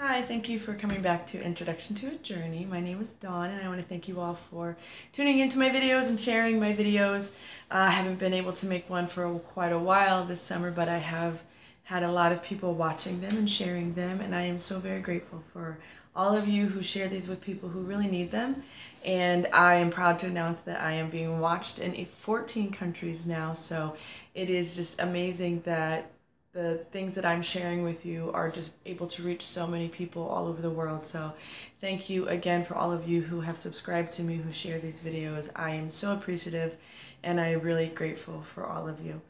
Hi, thank you for coming back to Introduction to a Journey. My name is Dawn, and I want to thank you all for tuning into my videos and sharing my videos. I haven't been able to make one for quite a while this summer, but I have had a lot of people watching them and sharing them, and I am so very grateful for all of you who share these with people who really need them. And I am proud to announce that I am being watched in 14 countries now, so it is just amazing that the things that I'm sharing with you are just able to reach so many people all over the world. So thank you again for all of you who have subscribed to me, who share these videos. I am so appreciative and I'm really grateful for all of you.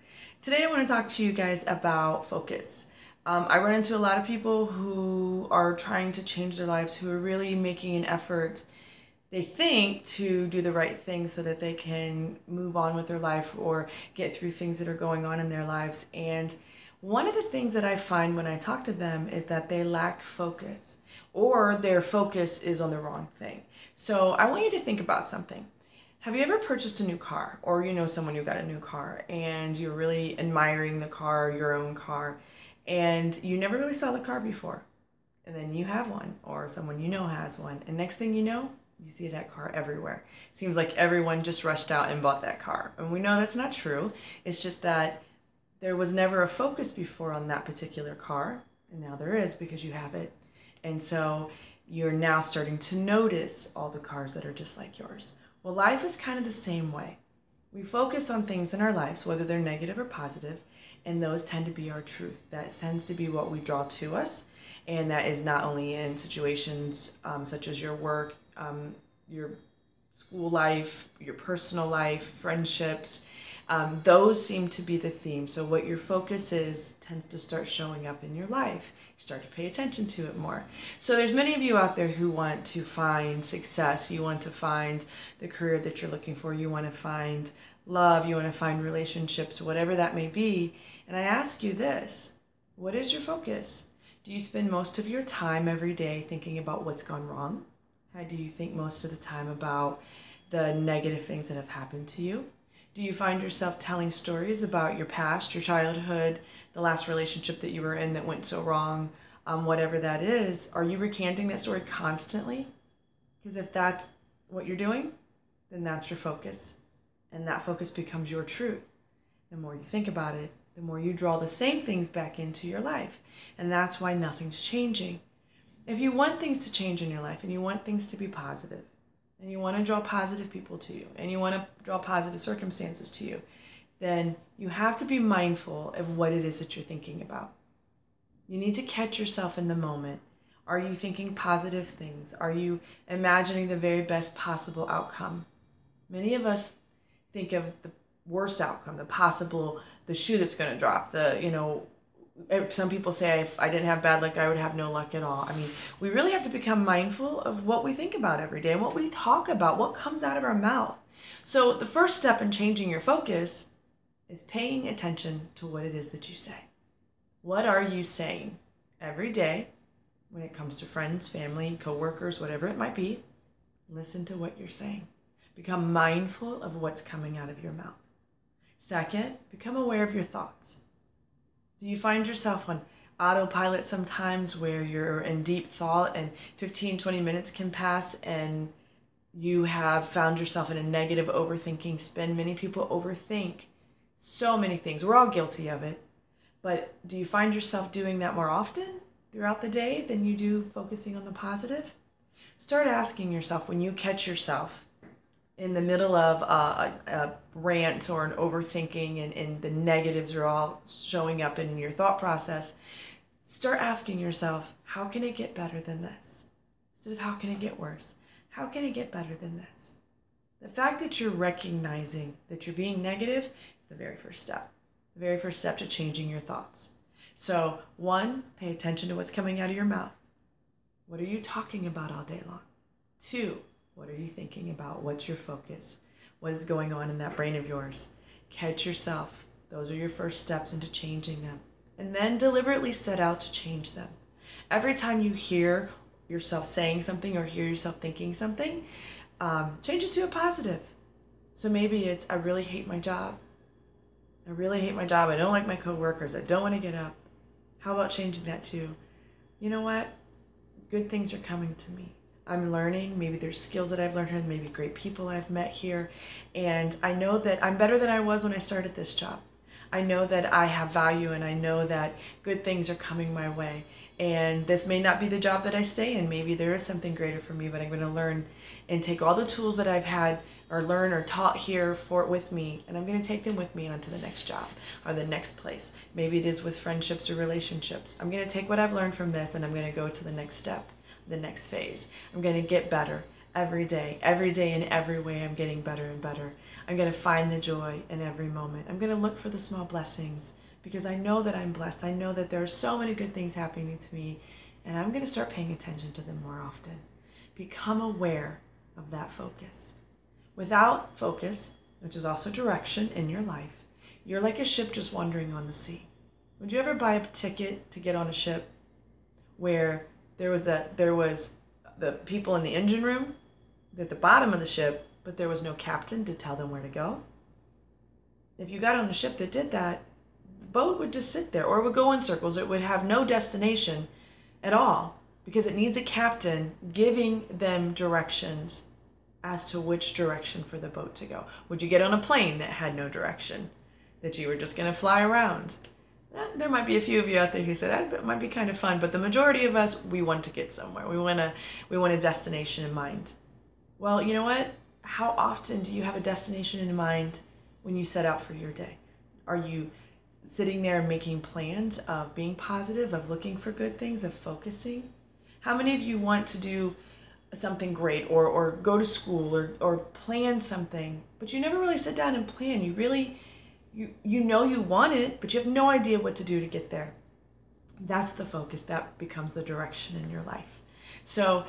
Today I want to talk to you guys about focus. I run into a lot of people who are trying to change their lives, who are really making an effort, they think, to do the right thing so that they can move on with their life or get through things that are going on in their lives. And one of the things that I find when I talk to them is that they lack focus, or their focus is on the wrong thing. So I want you to think about something. Have you ever purchased a new car, or you know someone who got a new car and you're really admiring the car, your own car, and you never really saw the car before, and then you have one, or someone you know has one, and next thing you know, you see that car everywhere. Seems like everyone just rushed out and bought that car. And we know that's not true. It's just that there was never a focus before on that particular car, and now there is because you have it. And so you're now starting to notice all the cars that are just like yours. Well, life is kind of the same way. We focus on things in our lives, whether they're negative or positive, and those tend to be our truth. That tends to be what we draw to us, and that is not only in situations such as your work, your school life, your personal life, friendships. Those seem to be the theme. So what your focus is tends to start showing up in your life. You start to pay attention to it more. So there's many of you out there who want to find success. You want to find the career that you're looking for. You want to find love. You want to find relationships, whatever that may be. And I ask you this, what is your focus? Do you spend most of your time every day thinking about what's gone wrong? How do you think most of the time about the negative things that have happened to you? Do you find yourself telling stories about your past, your childhood, the last relationship that you were in that went so wrong, whatever that is? Are you recanting that story constantly? Because if that's what you're doing, then that's your focus. And that focus becomes your truth. The more you think about it, the more you draw the same things back into your life. And that's why nothing's changing. If you want things to change in your life and you want things to be positive, and you want to draw positive people to you, and you want to draw positive circumstances to you, then you have to be mindful of what it is that you're thinking about. You need to catch yourself in the moment. Are you thinking positive things? Are you imagining the very best possible outcome? Many of us think of the worst outcome, the shoe that's going to drop, some people say if I didn't have bad luck, I would have no luck at all. I mean, we really have to become mindful of what we think about every day and what we talk about, what comes out of our mouth. So the first step in changing your focus is paying attention to what it is that you say. What are you saying every day when it comes to friends, family, coworkers, whatever it might be? Listen to what you're saying. Become mindful of what's coming out of your mouth. Second, become aware of your thoughts. Do you find yourself on autopilot sometimes where you're in deep thought and 15, 20 minutes can pass and you have found yourself in a negative overthinking spin? Many people overthink so many things. We're all guilty of it. But do you find yourself doing that more often throughout the day than you do focusing on the positive? Start asking yourself when you catch yourself in the middle of a rant or an overthinking and the negatives are all showing up in your thought process, start asking yourself, how can it get better than this? Instead of how can it get worse? How can it get better than this? The fact that you're recognizing that you're being negative is the very first step. The very first step to changing your thoughts. So 1, pay attention to what's coming out of your mouth. What are you talking about all day long? 2, what are you thinking about? What's your focus? What is going on in that brain of yours? Catch yourself. Those are your first steps into changing them. And then deliberately set out to change them. Every time you hear yourself saying something or hear yourself thinking something, change it to a positive. So maybe it's, I really hate my job. I really hate my job. I don't like my coworkers. I don't want to get up. How about changing that to, you know what? Good things are coming to me. I'm learning. Maybe there's skills that I've learned here, maybe great people I've met here. And I know that I'm better than I was when I started this job. I know that I have value, and I know that good things are coming my way. And this may not be the job that I stay in. Maybe there is something greater for me, but I'm going to learn and take all the tools that I've had or learn or taught here with me, and I'm going to take them with me onto the next job or the next place. Maybe it is with friendships or relationships. I'm going to take what I've learned from this, and I'm going to go to the next step, the next phase. I'm going to get better every day in every way. I'm getting better and better. I'm going to find the joy in every moment. I'm going to look for the small blessings, because I know that I'm blessed. I know that there are so many good things happening to me, and I'm going to start paying attention to them more often. Become aware of that focus. Without focus, which is also direction in your life, you're like a ship just wandering on the sea. Would you ever buy a ticket to get on a ship where there was the people in the engine room at the bottom of the ship, but there was no captain to tell them where to go? If you got on a ship that did that, the boat would just sit there, or it would go in circles. It would have no destination at all, because it needs a captain giving them directions as to which direction for the boat to go. Would you get on a plane that had no direction, that you were just going to fly around? There might be a few of you out there who say that might be kind of fun, but the majority of us, we want to get somewhere. We want a destination in mind. Well, you know what? How often do you have a destination in mind when you set out for your day? Are you sitting there making plans of being positive, of looking for good things, of focusing? How many of you want to do something great, or go to school, or plan something, but you never really sit down and plan? You know you want it, but you have no idea what to do to get there. That's the focus. That becomes the direction in your life. So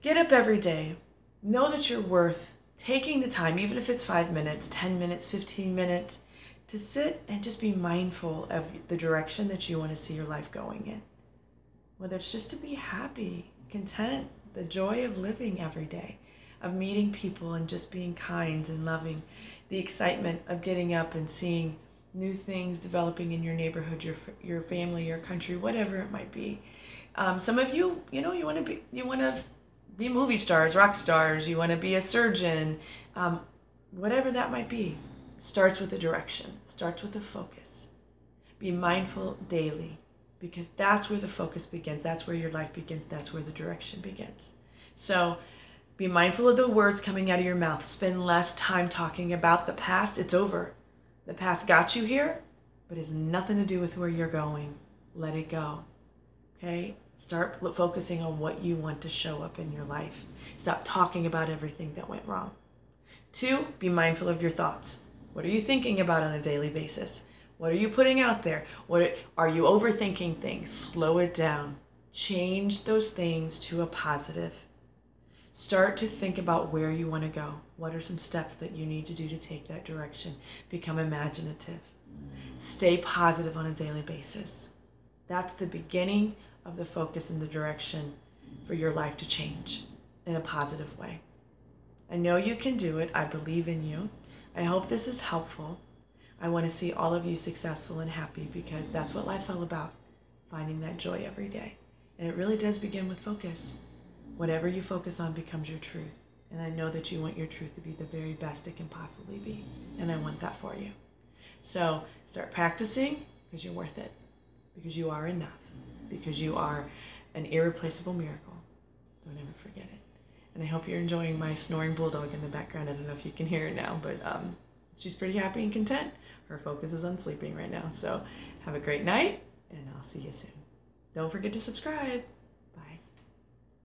get up every day. Know that you're worth taking the time, even if it's 5 minutes, 10 minutes, 15 minutes, to sit and just be mindful of the direction that you want to see your life going in. Whether it's just to be happy, content, the joy of living every day, of meeting people and just being kind and loving, the excitement of getting up and seeing new things developing in your neighborhood, your family, your country, whatever it might be. Some of you, you want to be movie stars, rock stars. You want to be a surgeon, whatever that might be. Starts with a direction. Starts with a focus. Be mindful daily, because that's where the focus begins. That's where your life begins. That's where the direction begins. So be mindful of the words coming out of your mouth. Spend less time talking about the past. It's over. The past got you here, but it has nothing to do with where you're going. Let it go. Okay? Start focusing on what you want to show up in your life. Stop talking about everything that went wrong. 2, be mindful of your thoughts. What are you thinking about on a daily basis? What are you putting out there? Are you overthinking things? Slow it down. Change those things to a positive. Start to think about where you want to go. What are some steps that you need to do to take that direction? Become imaginative. Stay positive on a daily basis. That's the beginning of the focus and the direction for your life to change in a positive way. I know you can do it. I believe in you. I hope this is helpful. I want to see all of you successful and happy, because that's what life's all about, finding that joy every day. And it really does begin with focus. Whatever you focus on becomes your truth. And I know that you want your truth to be the very best it can possibly be. And I want that for you. So start practicing, because you're worth it. Because you are enough. Because you are an irreplaceable miracle. Don't ever forget it. And I hope you're enjoying my snoring bulldog in the background. I don't know if you can hear it now, but she's pretty happy and content. Her focus is on sleeping right now. So have a great night, and I'll see you soon. Don't forget to subscribe.